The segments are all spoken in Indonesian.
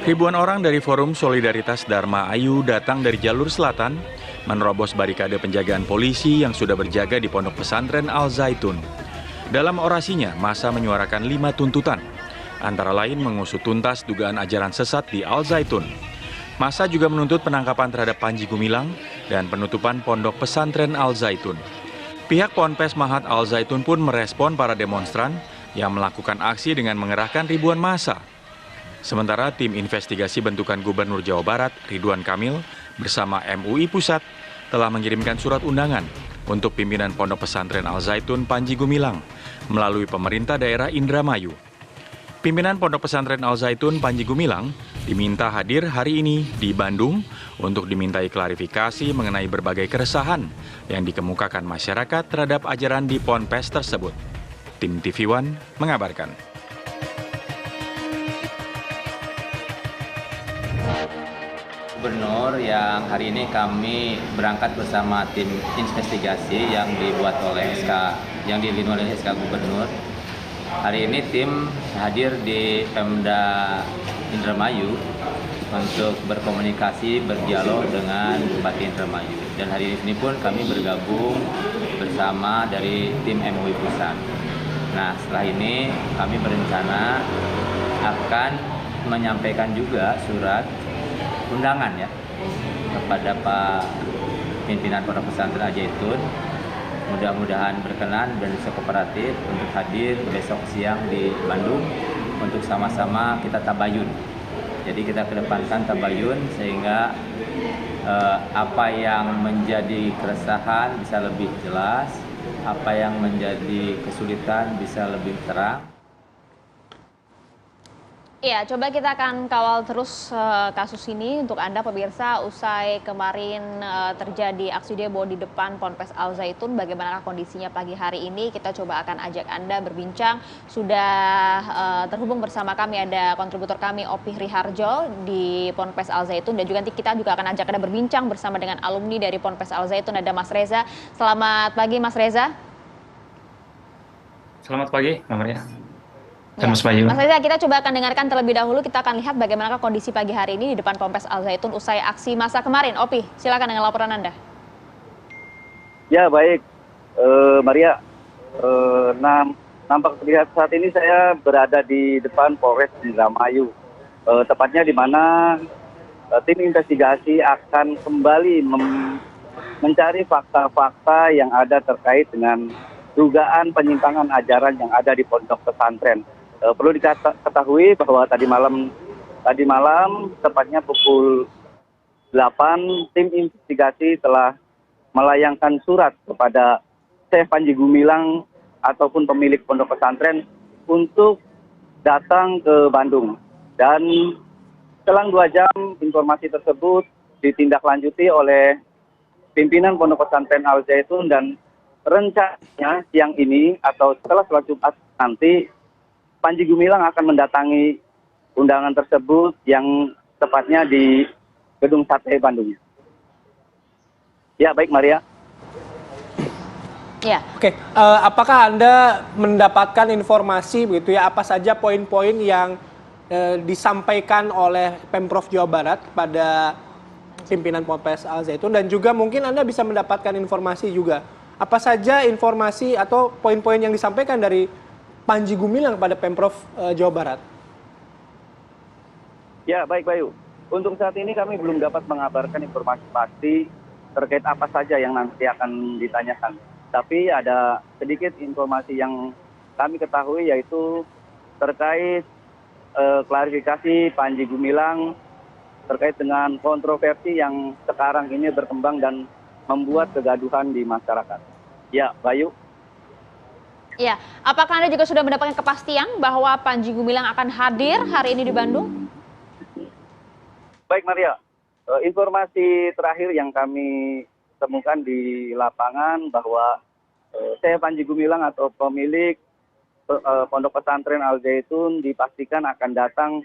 Ribuan orang dari Forum Solidaritas Dharma Ayu datang dari jalur selatan, menerobos barikade penjagaan polisi yang sudah berjaga di Pondok Pesantren Al Zaitun. Dalam orasinya, massa menyuarakan 5 tuntutan, antara lain mengusut tuntas dugaan ajaran sesat di Al Zaitun. Massa juga menuntut penangkapan terhadap Panji Gumilang dan penutupan Pondok Pesantren Al Zaitun. Pihak Ponpes Mahat Al Zaitun pun merespon para demonstran yang melakukan aksi dengan mengerahkan ribuan massa. Sementara tim investigasi bentukan Gubernur Jawa Barat, Ridwan Kamil, bersama MUI Pusat, telah mengirimkan surat undangan untuk pimpinan Pondok Pesantren Al Zaitun Panji Gumilang melalui pemerintah daerah Indramayu. Pimpinan Pondok Pesantren Al Zaitun Panji Gumilang diminta hadir hari ini di Bandung untuk dimintai klarifikasi mengenai berbagai keresahan yang dikemukakan masyarakat terhadap ajaran di Ponpes tersebut. Tim TV One mengabarkan. Gubernur yang hari ini kami berangkat bersama tim investigasi yang dibuat oleh yang dilindungi oleh SK Gubernur. Hari ini tim hadir di Pemda Indramayu untuk berkomunikasi, berdialog dengan Bupati Indramayu. Dan hari ini pun kami bergabung bersama dari tim MUI Pusat. Nah, setelah ini kami berencana akan menyampaikan juga surat undangan ya kepada Pak pimpinan Pondok Pesantren Al Zaitun, mudah-mudahan berkenan dan bisa kooperatif untuk hadir besok siang di Bandung untuk sama-sama kita tabayun. Jadi kita kedepankan tabayun sehingga apa yang menjadi keresahan bisa lebih jelas, apa yang menjadi kesulitan bisa lebih terang. Ya, coba kita akan kawal terus kasus ini untuk Anda pemirsa. Usai kemarin terjadi aksi demo di depan Ponpes Al Zaitun, bagaimana kondisinya pagi hari ini? Kita coba akan ajak Anda berbincang. Sudah terhubung bersama kami ada kontributor kami Opi Riharjo di Ponpes Al Zaitun, dan juga nanti kita juga akan ajak Anda berbincang bersama dengan alumni dari Ponpes Al Zaitun, ada Mas Reza. Selamat pagi Mas Reza. Selamat pagi, Mbak Maria. Ya. Mas Reza, kita coba akan dengarkan terlebih dahulu, kita akan lihat bagaimana kondisi pagi hari ini di depan Ponpes Al Zaitun usai aksi massa kemarin. Opi, silakan dengan laporan Anda. Ya, baik. Maria, nampak terlihat saat ini saya berada di depan Polres Indramayu. Tepatnya di mana tim investigasi akan kembali mencari fakta-fakta yang ada terkait dengan dugaan penyimpangan ajaran yang ada di pondok pesantren. Perlu diketahui bahwa tadi malam tepatnya pukul 8 tim investigasi telah melayangkan surat kepada Syekh Panji Gumilang ataupun pemilik pondok pesantren untuk datang ke Bandung. Dan selang 2 jam informasi tersebut ditindaklanjuti oleh pimpinan Pondok Pesantren Al Zaitun, dan rencananya siang ini atau setelah sholat Jumat nanti Panji Gumilang akan mendatangi undangan tersebut yang tepatnya di Gedung Sate Bandung. Ya, baik Maria. Ya. Oke, apakah Anda mendapatkan informasi begitu ya, apa saja poin-poin yang disampaikan oleh Pemprov Jawa Barat kepada pimpinan Ponpes Al Zaitun, dan juga mungkin Anda bisa mendapatkan informasi juga apa saja informasi atau poin-poin yang disampaikan dari Panji Gumilang kepada Pemprov Jawa Barat? Ya, baik Bayu. Untuk saat ini kami belum dapat mengabarkan informasi pasti terkait apa saja yang nanti akan ditanyakan. Tapi ada sedikit informasi yang kami ketahui, yaitu terkait klarifikasi Panji Gumilang terkait dengan kontroversi yang sekarang ini berkembang dan membuat kegaduhan di masyarakat. Ya, Bayu. Ya, apakah Anda juga sudah mendapatkan kepastian bahwa Panji Gumilang akan hadir hari ini di Bandung? Baik Maria, informasi terakhir yang kami temukan di lapangan bahwa Syekh Panji Gumilang atau pemilik Pondok Pesantren Al Zaitun dipastikan akan datang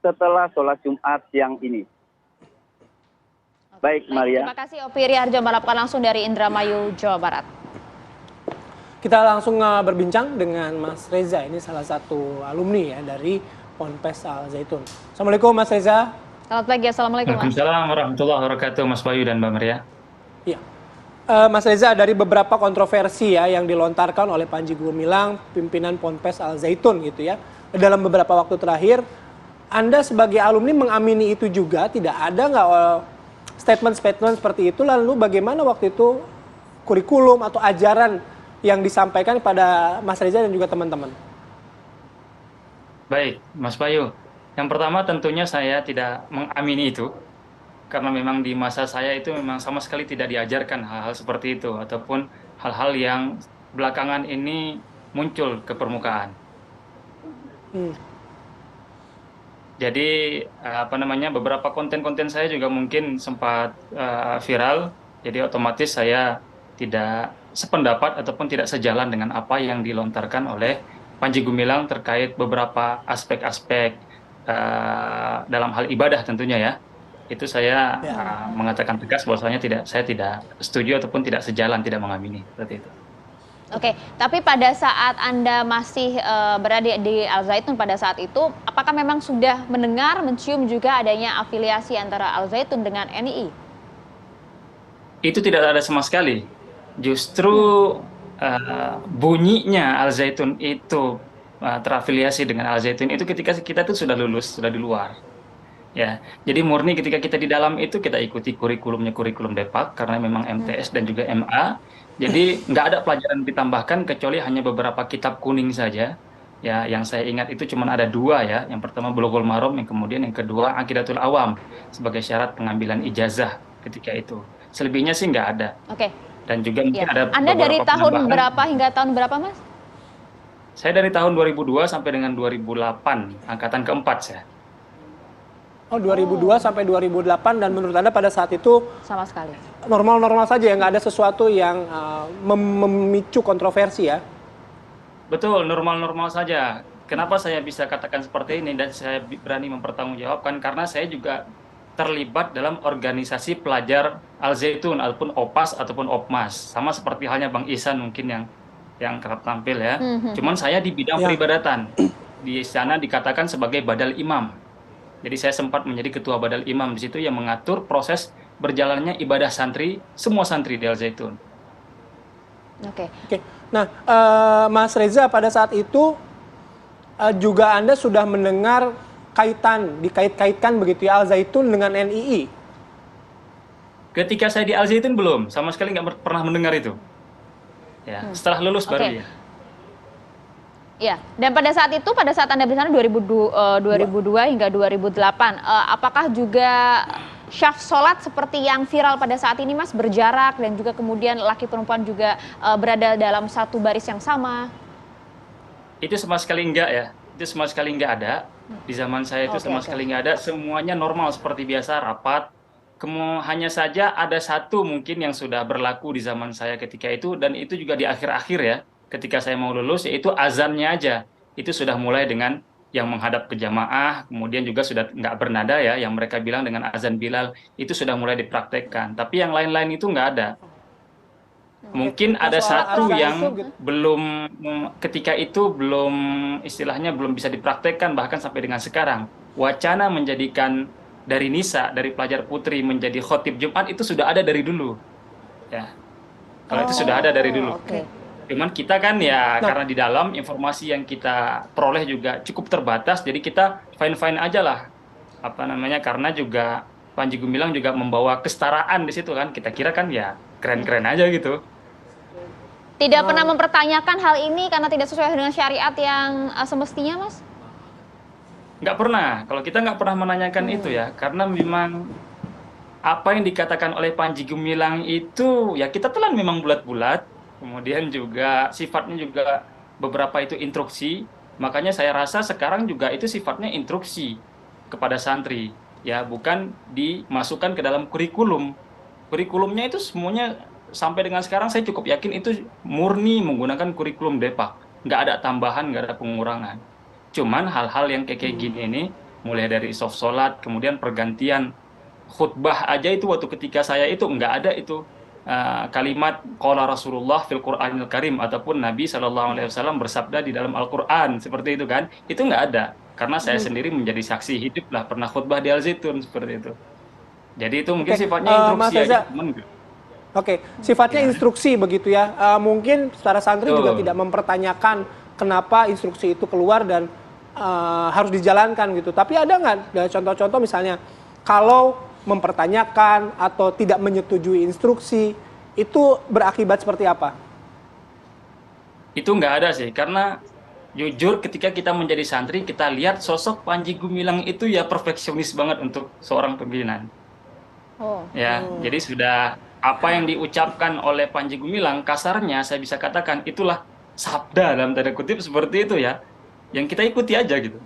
setelah sholat Jumat siang ini. Baik Maria. Terima kasih Opi Riharjo melaporkan langsung dari Indramayu, Jawa Barat. Kita langsung berbincang dengan Mas Reza, ini salah satu alumni ya dari Ponpes Al Zaitun. Assalamualaikum Mas Reza. Selamat pagi, Assalamualaikum Mas. Waalaikumsalam warahmatullahi wabarakatuh, Mas Bayu dan Mbak Maria. Iya. Mas Reza, dari beberapa kontroversi ya yang dilontarkan oleh Panji Gumilang, pimpinan Ponpes Al Zaitun gitu ya, dalam beberapa waktu terakhir, Anda sebagai alumni mengamini itu juga? Tidak ada nggak statement-statement seperti itu? Lalu bagaimana waktu itu kurikulum atau ajaran yang disampaikan pada Mas Reza dan juga teman-teman? Baik, Mas Bayu. Yang pertama tentunya saya tidak mengamini itu, karena memang di masa saya itu memang sama sekali tidak diajarkan hal-hal seperti itu, ataupun hal-hal yang belakangan ini muncul ke permukaan. Jadi beberapa konten-konten saya juga mungkin sempat viral, jadi otomatis saya tidak sependapat ataupun tidak sejalan dengan apa yang dilontarkan oleh Panji Gumilang terkait beberapa aspek-aspek dalam hal ibadah tentunya ya. Itu saya mengatakan tegas bahwasanya saya tidak setuju ataupun tidak sejalan, tidak mengamini seperti itu. Oke, tapi pada saat Anda masih berada di Al Zaitun pada saat itu, apakah memang sudah mendengar, mencium juga adanya afiliasi antara Al Zaitun dengan NII? Itu tidak ada sama sekali. Justru bunyinya Al Zaitun itu terafiliasi dengan Al Zaitun itu ketika kita itu sudah lulus, sudah di luar. Ya, jadi murni ketika kita di dalam itu kita ikuti kurikulum Depak karena memang MTS dan juga MA. Jadi nggak ada pelajaran ditambahkan kecuali hanya beberapa kitab kuning saja. Ya, yang saya ingat itu cuma ada 2 ya. Yang pertama Bulughul Maram, yang kemudian yang kedua Aqidatul Awam sebagai syarat pengambilan ijazah ketika itu. Selebihnya sih nggak ada. Oke. Dan juga mungkin ada Anda dari beberapa tahun penambahan. berapa hingga tahun berapa, Mas? Saya dari tahun 2002 sampai dengan 2008, angkatan keempat saya. Oh, 2002 sampai 2008, dan menurut Anda pada saat itu Sama sekali. normal-normal saja ya, nggak ada sesuatu yang memicu kontroversi ya? Betul, normal-normal saja. Kenapa saya bisa katakan seperti ini dan saya berani mempertanggungjawabkan? Karena saya juga terlibat dalam organisasi pelajar Al Zaitun ataupun OPAS ataupun OPMAS. Sama seperti halnya Bang Ihsan mungkin yang kerap tampil ya. Cuman saya di bidang peribadatan. Di sana dikatakan sebagai badal imam. Jadi saya sempat menjadi ketua badal imam di situ yang mengatur proses berjalannya ibadah santri, semua santri di Al Zaitun. Oke. Nah, Mas Reza, pada saat itu juga Anda sudah mendengar dikait-kaitkan begitu ya Al Zaitun dengan NII? Ketika saya di Al Zaitun belum, sama sekali nggak pernah mendengar itu. Ya, setelah lulus baru ya. Ya, dan pada saat Anda di sana 2002 hingga 2008, apakah juga syaf sholat seperti yang viral pada saat ini, Mas, berjarak dan juga kemudian laki perempuan juga berada dalam satu baris yang sama? Itu sama sekali enggak ya. Itu sama sekali enggak ada. Di zaman saya itu sama sekali enggak ada. Semuanya normal seperti biasa, rapat. Hanya saja ada satu mungkin yang sudah berlaku di zaman saya ketika itu, dan itu juga di akhir-akhir ya. Ketika saya mau lulus, yaitu azannya aja. Itu sudah mulai dengan yang menghadap ke jamaah, kemudian juga sudah nggak bernada ya, yang mereka bilang dengan azan Bilal, itu sudah mulai dipraktekkan. Tapi yang lain-lain itu nggak ada. Mungkin ada satu yang belum, ketika itu belum, istilahnya belum bisa dipraktekkan bahkan sampai dengan sekarang. Wacana menjadikan dari Nisa, dari pelajar putri menjadi khotib Jumat itu sudah ada dari dulu. Ya. Kalau itu sudah ada dari dulu. Cuman kita kan ya karena di dalam informasi yang kita peroleh juga cukup terbatas, jadi kita fine-fine aja lah. Karena juga Panji Gumilang juga membawa kesetaraan di situ kan. Kita kira kan ya keren-keren aja gitu. Tidak pernah mempertanyakan hal ini karena tidak sesuai dengan syariat yang semestinya, Mas? Nggak pernah. Kalau kita nggak pernah menanyakan itu ya, karena memang apa yang dikatakan oleh Panji Gumilang itu ya kita telan memang bulat-bulat. Kemudian juga sifatnya juga beberapa itu instruksi. Makanya saya rasa sekarang juga itu sifatnya instruksi kepada santri. Ya, bukan dimasukkan ke dalam kurikulum. Kurikulumnya itu semuanya sampai dengan sekarang saya cukup yakin itu murni menggunakan kurikulum Depak. Nggak ada tambahan, nggak ada pengurangan. Cuman hal-hal yang kayak gini ini, mulai dari soft sholat, kemudian pergantian khutbah aja itu waktu ketika saya itu nggak ada itu. Kalimat qala Rasulullah fil Qur'anil Karim ataupun Nabi SAW bersabda di dalam Al-Qur'an seperti itu kan, itu nggak ada. karena saya sendiri menjadi saksi hidup lah pernah khutbah di Al Zaitun seperti itu. Jadi itu mungkin Oke, sifatnya Mas instruksi Reza. aja, teman. Oke, sifatnya instruksi begitu ya. Mungkin para santri juga Betul. tidak mempertanyakan kenapa instruksi itu keluar dan harus dijalankan gitu. Tapi ada nggak contoh-contoh misalnya kalau mempertanyakan atau tidak menyetujui instruksi itu berakibat seperti apa? Itu nggak ada sih, karena jujur ketika kita menjadi santri, kita lihat sosok Panji Gumilang itu ya perfeksionis banget untuk seorang pimpinan. Oh. Ya, jadi sudah apa yang diucapkan oleh Panji Gumilang, kasarnya saya bisa katakan itulah sabda dalam tanda kutip seperti itu ya, yang kita ikuti aja gitu.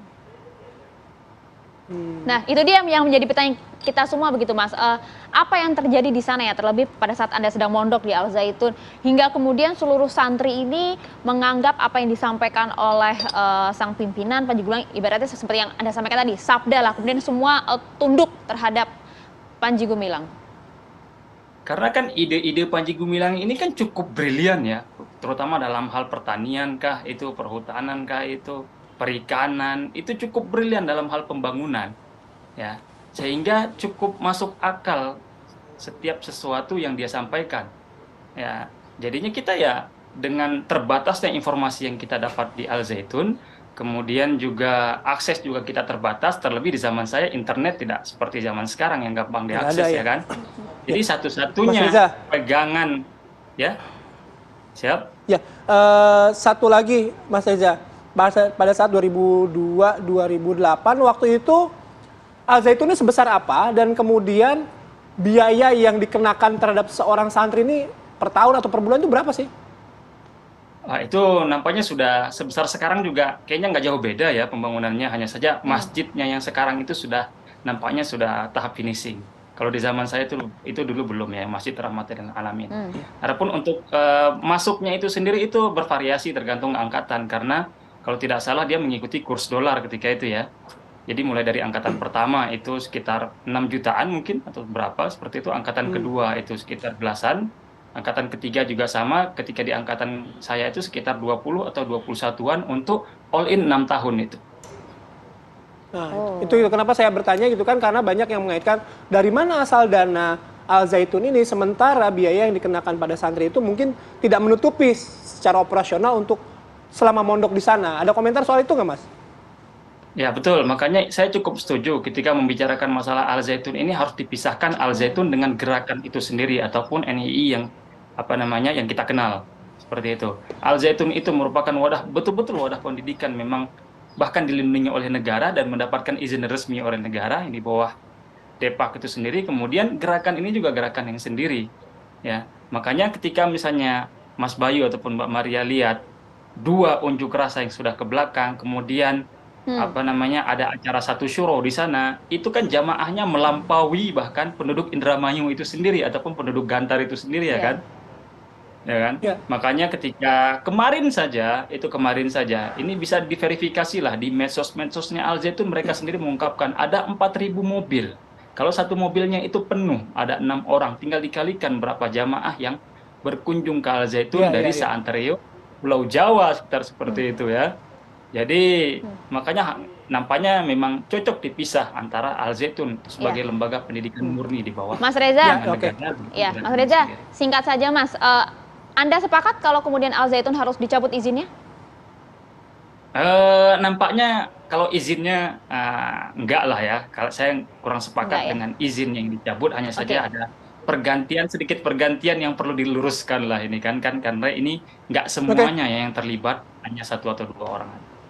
Nah, itu dia yang menjadi pertanyaan kita semua begitu, Mas. Apa yang terjadi di sana ya, terlebih pada saat Anda sedang mondok di Al Zaitun, hingga kemudian seluruh santri ini menganggap apa yang disampaikan oleh sang pimpinan Panji Gumilang, ibaratnya seperti yang Anda sampaikan tadi, sabda lah, kemudian semua tunduk terhadap Panji Gumilang. Karena kan ide-ide Panji Gumilang ini kan cukup brilian ya, terutama dalam hal pertanian kah, itu perhutanan kah, itu perikanan, itu cukup brilian dalam hal pembangunan. Ya, sehingga cukup masuk akal setiap sesuatu yang dia sampaikan. Ya, jadinya kita ya dengan terbatasnya informasi yang kita dapat di Al Zaitun, kemudian juga akses juga kita terbatas, terlebih di zaman saya internet tidak seperti zaman sekarang yang gampang Tidak diakses ada, ya ya. kan. Jadi Mas Reza. satu-satunya pegangan ya. Siap? Ya, satu lagi Mas Reza. Pada saat 2002-2008 waktu itu Al Zaitun ini sebesar apa dan kemudian biaya yang dikenakan terhadap seorang santri ini per tahun atau per bulan itu berapa sih? Itu nampaknya sudah sebesar sekarang juga kayaknya nggak jauh beda ya pembangunannya, hanya saja masjidnya yang sekarang itu sudah nampaknya sudah tahap finishing. Kalau di zaman saya itu dulu belum ya, Masjid Rahmatil Alamin. Adapun untuk masuknya itu sendiri itu bervariasi tergantung angkatan, karena kalau tidak salah dia mengikuti kurs dolar ketika itu ya. Jadi mulai dari angkatan pertama itu sekitar 6 jutaan mungkin atau berapa seperti itu, angkatan kedua itu sekitar belasan, angkatan ketiga juga sama, ketika di angkatan saya itu sekitar 20 atau 21-an untuk all in 6 tahun itu. Nah, itu kenapa saya bertanya gitu kan, karena banyak yang mengaitkan dari mana asal dana Al Zaitun ini, sementara biaya yang dikenakan pada santri itu mungkin tidak menutupi secara operasional untuk selama mondok di sana. Ada komentar soal itu nggak, Mas? Ya betul, makanya saya cukup setuju ketika membicarakan masalah Al Zaitun ini harus dipisahkan Al Zaitun dengan gerakan itu sendiri ataupun NII yang yang kita kenal seperti itu. Al Zaitun itu merupakan wadah, betul-betul wadah pendidikan, memang bahkan dilindungi oleh negara dan mendapatkan izin resmi oleh negara yang di bawah Depak itu sendiri. Kemudian gerakan ini juga gerakan yang sendiri ya. Makanya ketika misalnya Mas Bayu ataupun Mbak Maria lihat dua unjuk rasa yang sudah ke belakang, kemudian ada acara satu syuro di sana, itu kan jamaahnya melampaui bahkan penduduk Indramayu itu sendiri ataupun penduduk Gantar itu sendiri ya kan. Ya kan? Makanya ketika kemarin saja ini bisa diverifikasi lah di medsos-medsosnya Al Zaitun, mereka sendiri mengungkapkan ada 4.000 mobil. Kalau satu mobilnya itu penuh, ada 6 orang, tinggal dikalikan berapa jamaah yang berkunjung ke Al Zaitun dari seantero Pulau Jawa sekitar seperti itu ya. Jadi makanya nampaknya memang cocok dipisah antara Al Zaitun sebagai lembaga pendidikan murni di bawah. Mas Reza, Mas Reza, singkat saja Mas, Anda sepakat kalau kemudian Al Zaitun harus dicabut izinnya? Nampaknya kalau izinnya enggak lah ya. Kalau saya kurang sepakat dengan izin yang dicabut, hanya saja ada sedikit pergantian yang perlu diluruskan lah ini kan karena ini nggak semuanya yang terlibat, hanya 1 atau 2 orang.